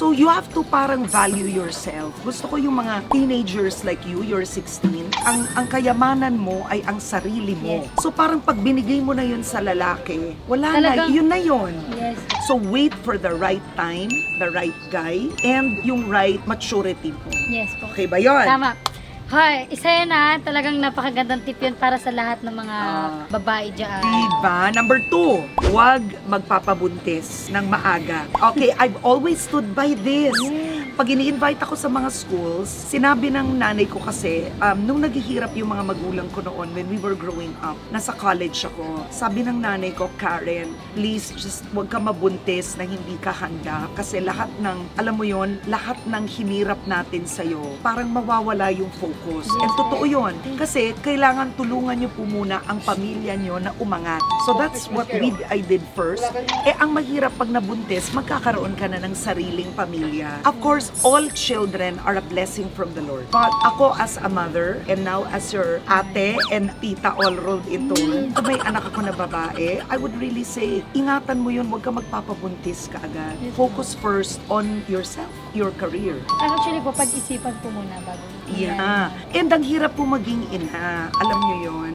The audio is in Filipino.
So you have to parang value yourself. Gusto ko yung mga teenagers like you, you're 16, ang kayamanan mo ay ang sarili mo. Yes. So parang pag binigay mo na yun sa lalaki, wala Talagang, na, yun na yun. Yes. So wait for the right time, the right guy, and yung right maturity mo. Yes po. Okay ba yun? Tama. Hoy, isa yan talagang napakagandang tip yun para sa lahat ng mga babae dyan. Diba? Number 2, huwag magpapabuntis ng maaga. Okay, I've always stood by this. Pag ini-invite ako sa mga schools, sinabi ng nanay ko kasi, nung naghihirap yung mga magulang ko noon when we were growing up, nasa college ako, sabi ng nanay ko, Karen, please just huwag ka mabuntis na hindi ka handa. Kasi lahat ng, alam mo yon, lahat ng hinirap natin sa'yo, parang mawawala yung focus. And totoo yun. Kasi kailangan tulungan nyo po muna ang pamilya nyo na umangat. So that's what I did first. Ang mahirap pag nabuntis, magkakaroon ka na ng sariling pamilya. Of course, all children are a blessing from the Lord. But ako as a mother, and now as your ate and tita all rolled into one, kung may anak ako na babae, I would really say, ingatan mo yun, huwag ka magpapabuntis ka agad. Focus first on yourself, your career. Actually po, pag-isipan po muna bago. Yeah. And ang hirap po maging ina. Alam nyo yun.